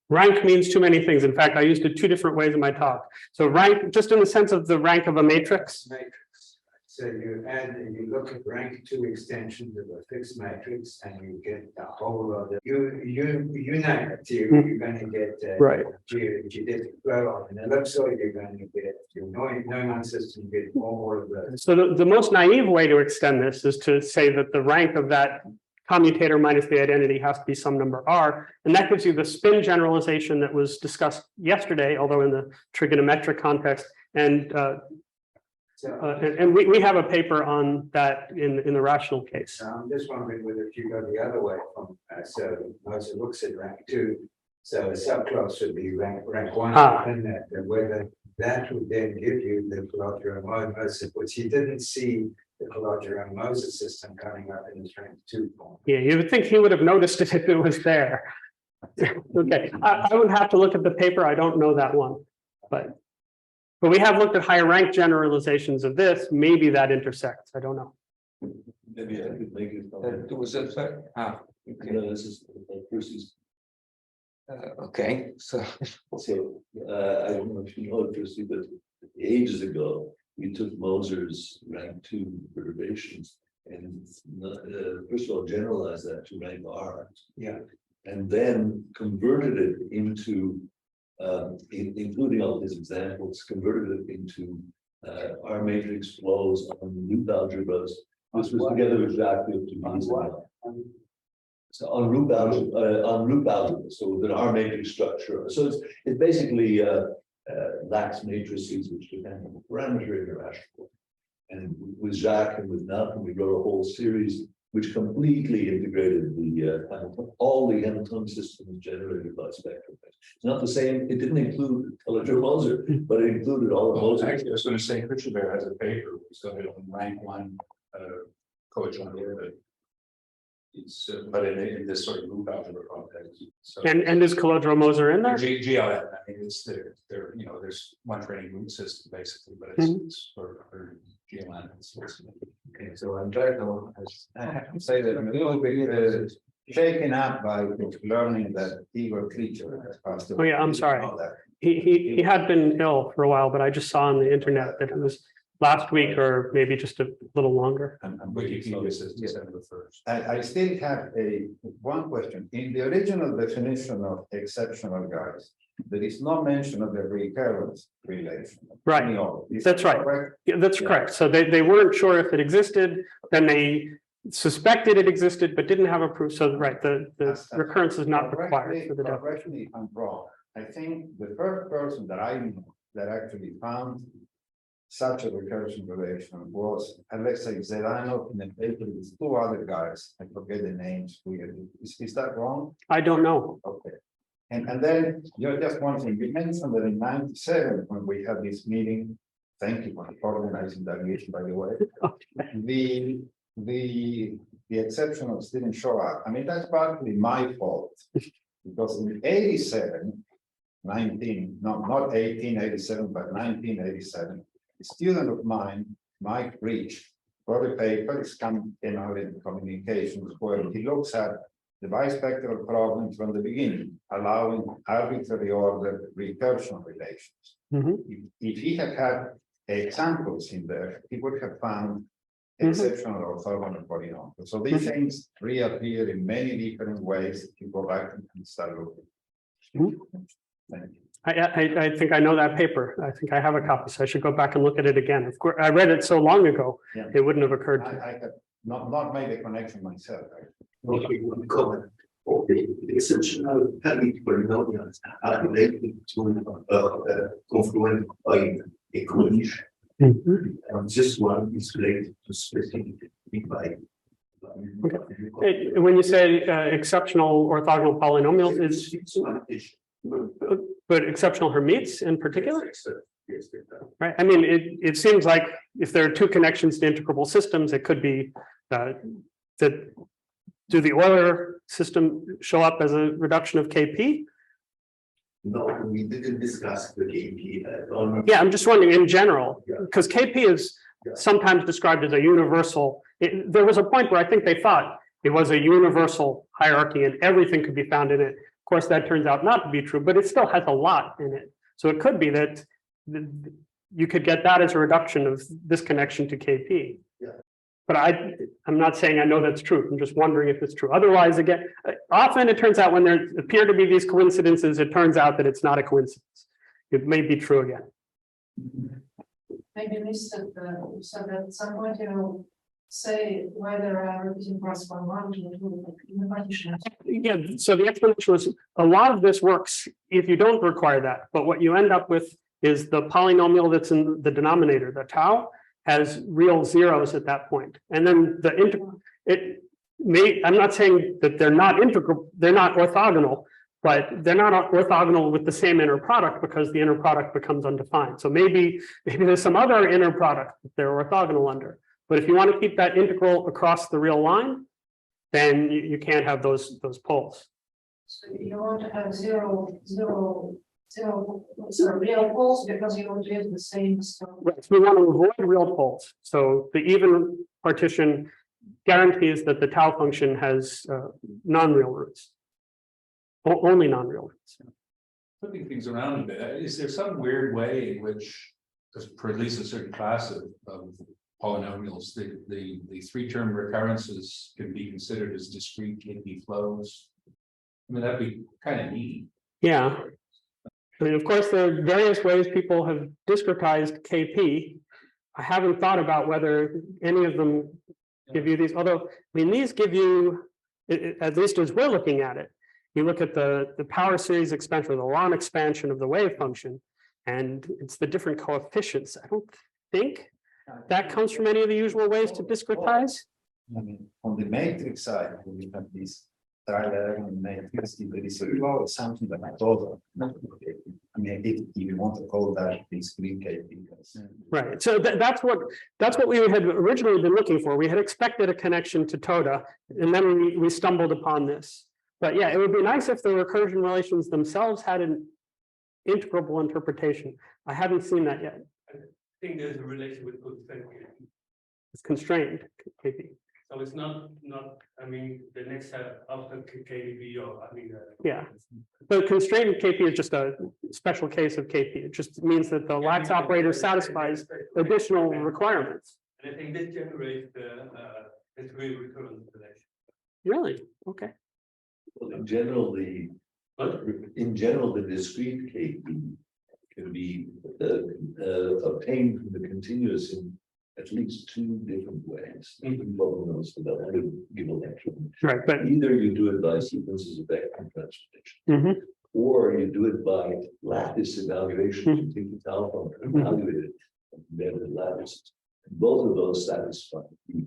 rank means too many things. In fact, I used it 2 different ways in my talk. So rank, just in the sense of the rank of a matrix. So you add and you look at rank 2 extensions of a fixed matrix, and you get a whole lot of you name it. You're going to get Right. geodetic flow on an ellipsoid. You're going to get your Neumann system. You get all of those. So the most naive way to extend this is to say that the rank of that commutator minus the identity has to be some number R, and that gives you the spin generalization that was discussed yesterday, although in the trigonometric context. And we have a paper on that in the rational case. I'm just wondering whether if you go the other way from so Moser looks at rank 2, so a subclass would be rank 1, and whether that would then give you the Calogero-Moser, which he didn't see the Calogero-Moser system coming up in his rank 2 form. Yeah, you would think he would have noticed it if it was there. Okay, I would have to look at the paper. I don't know that one, but we have looked at higher rank generalizations of this. Maybe that intersects. I don't know. Maybe I could make it. that was a fact. Okay. No, this is Percy's. Okay, so So I don't know if you know it, Percy, but ages ago, we took Moser's rank 2 perturbations and first of all generalized that to rank R. Yeah. And then converted it into including all his examples, converted it into R matrix flows on loop algebras. This was together with Jacques to so on loop algebra, so with an R matrix structure. So it's basically lax matrices which depend on the parameter irrational. And with Jacques and with Malcolm, we wrote a whole series which completely integrated the all the Hamiltonian systems generated by spectrum. It's not the same. It didn't include Calogero-Moser, but it included all of those. Actually, I was going to say, Richard has a paper, so on rank 1 coadjoint. It's but in this sort of loop algebra context. So And is Calogero-Moser in there? GLN, I mean, it's there. You know, there's one training root system basically, but it's for GLN. Okay, so I'm trying to say that I'm a little bit shaken up by learning that Igor Klitschko has passed away. Oh yeah, I'm sorry. He had been ill for a while, but I just saw on the internet that it was last week or maybe just a little longer. Wikipedia says December 1st. I still have one question. In the original definition of exceptional guys, there is no mention of the recurrence relation. Right. Is That's that right. correct? Yeah, that's correct. So they weren't sure if it existed, then they suspected it existed, but didn't have a proof. So right, the recurrence is not required for the definition. Correct me if I'm wrong. I think the first person that I know that actually found such a recursion relation was, let's say, Zerano in a paper with 2 other guys. I forget the names. Is that wrong? I don't know. Okay. And then just one thing, you mentioned that in '97, when we had this meeting, thank you for organizing the aviation, by the way. The exceptionals didn't show up. I mean, that's partly my fault. Because in 87, not 1887, but 1987, a student of mine, Mike Rich, wrote a paper, it's came out in Communications, where he looks at the bispectral problem from the beginning, allowing arbitrary ordered recursion relations. If he had had examples in there, he would have found exceptional orthogonal polynomials. So these things reappear in many different ways if you go back and start looking. Thank you. I think I know that paper. I think I have a copy, so I should go back and look at it again. Of course, I read it so long ago, it wouldn't have occurred to me. I have not made the connection myself. Okay, one comment. Okay, the exceptional Hermite polynomials are related to confluent by a coalition. And this one is related to specific by. When you say exceptional orthogonal polynomials, is but exceptional Hermites in particular? Right. I mean, it seems like if there are two connections to integrable systems, it could be that do the Euler system show up as a reduction of KP? No, we didn't discuss the KP. Yeah, I'm just wondering in general, because KP is sometimes described as a universal. There was a point where I think they thought it was a universal hierarchy and everything could be found in it. Of course, that turns out not to be true, but it still has a lot in it. So it could be that you could get that as a reduction of this connection to KP. Yeah. But I'm not saying I know that's true. I'm just wondering if it's true. Otherwise, again, often it turns out when there appear to be these coincidences, it turns out that it's not a coincidence. It may be true again. Maybe missed it, so that at some point you will say whether repeating parts 1, 2, in the partition. Yeah, so the explanation was a lot of this works if you don't require that, but what you end up with is the polynomial that's in the denominator, the tau, has real zeros at that point. And then I'm not saying that they're not integral, they're not orthogonal, but they're not orthogonal with the same inner product because the inner product becomes undefined. So maybe there's some other inner product that they're orthogonal under. But if you want to keep that integral across the real line, then you can't have those poles. So you want to have zero real poles because you want to use the same stuff. Right. So we want to avoid real poles. So the even partition guarantees that the tau function has non-real roots. Only non-real roots. Flipping things around a bit, is there some weird way in which, for at least a certain class of polynomials, the three-term recurrences can be considered as discrete KP flows? I mean, that'd be kind of neat. Yeah. I mean, of course, there are various ways people have discretized KP. I haven't thought about whether any of them give you these, although, I mean, these give you, at least as we're looking at it, you look at the power series expansion or the Laurent expansion of the wave function, and it's the different coefficients. I don't think that comes from any of the usual ways to discretize. I mean, on the matrix side, we have this tridiagonal matrix. There is a law of something that I told them. I mean, if you want to call that discrete KP. Right. So that's what we had originally been looking for. We had expected a connection to Toda, and then we stumbled upon this. But yeah, it would be nice if the recursion relations themselves had an integrable interpretation. I haven't seen that yet. I think there's a relation with constraint. It's constrained KP. So it's not, I mean, the next step after KP or, I mean. Yeah, but constrained KP is just a special case of KP. It just means that the Lax operator satisfies additional requirements. And I think this generates the degree recurrence relation. Really? Okay. Well, in general, the discrete KP can be obtained from the continuous in at least two different ways. Both of those that I would give a lecture. Right, but Either you do it by sequences of vector transformation, or you do it by lattice evaluation. You take the tau function, evaluate it, and compare the lattices. Both of those satisfy the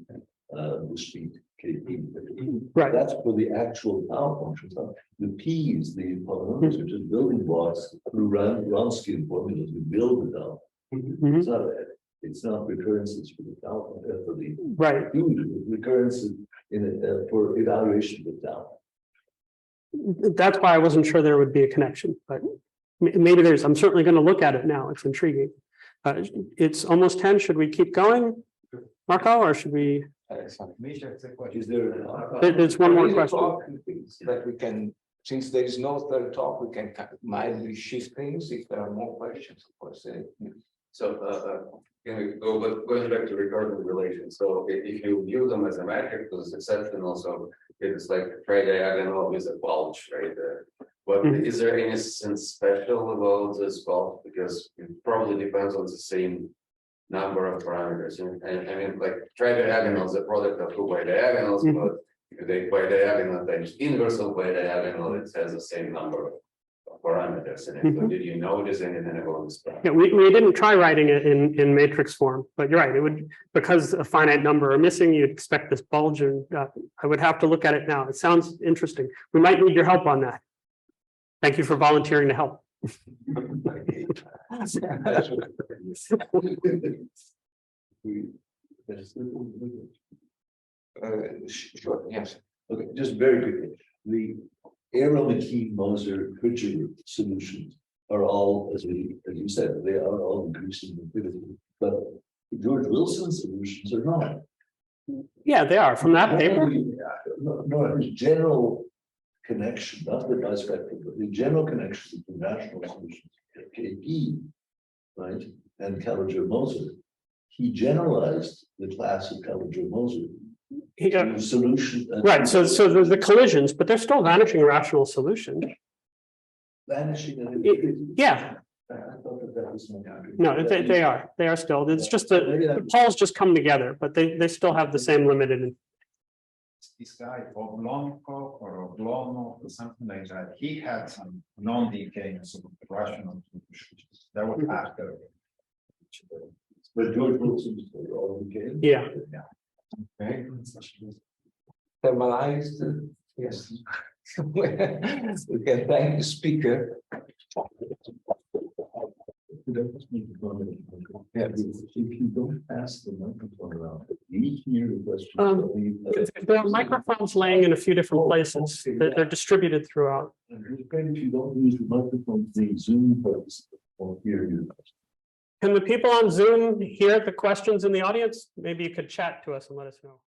discrete KP. right. That's for the actual tau functions. The P's, the polynomials, are just building blocks through Wronskian formulas. We build the tau. Mhm. It's not recurrences for the alpha, for the Right. recurrences for evaluation with alpha. That's why I wasn't sure there would be a connection, but maybe there's, I'm certainly going to look at it now. It's intriguing. It's almost 10. Should we keep going, Marco, or should we? Is there? There's one more question. That we can, since there is no third talk, we can mildly shift things if there are more questions, of course. So, can we go, but going back to recurrent relations, so if you view them as a matrix, it's exceptional, so it's like tri-diagonal with a bulge, right? But is there anything special about this bulge? Because it probably depends on the same number of parameters. And I mean, like tri-diagonal is a product of two bidiagonals, but if they bidiagonal times inverse of bidiagonal, it has the same number of parameters in it. So did you notice anything about this? Yeah, we didn't try writing it in matrix form, but you're right. It would, because a finite number are missing, you'd expect this bulge. And I would have to look at it now. It sounds interesting. We might need your help on that. Thank you for volunteering to help. Sure, yes. Okay, just very quickly, the Calogero-Moser solutions are all, as you said, they are all increasing infinity, but George Wilson's solutions are not. Yeah, they are from that paper. No, general connection, not the bispectral, but the general connection between rational solutions, KP, right, and Calogero-Moser. He generalized the class of Calogero-Moser to solution. Right. So the collisions, but they're still vanishing rational solutions. Vanishing. Yeah. I thought that was No, they are. They are still. It's just the poles just come together, but they still have the same limited. This guy Oblomko or Oblomo or something like that, he had some non-decaying sort of rational solutions that were after. But George Wilson was all decaying. Yeah. Okay. Thermalized, yes. We can thank the speaker. Yeah, if you don't pass the microphone around, we hear the question. There are microphones laying in a few different places. They're distributed throughout. And if you don't use the microphone, the Zoom participant won't hear you. Can the people on Zoom hear the questions in the audience? Maybe you could chat to us and let us know.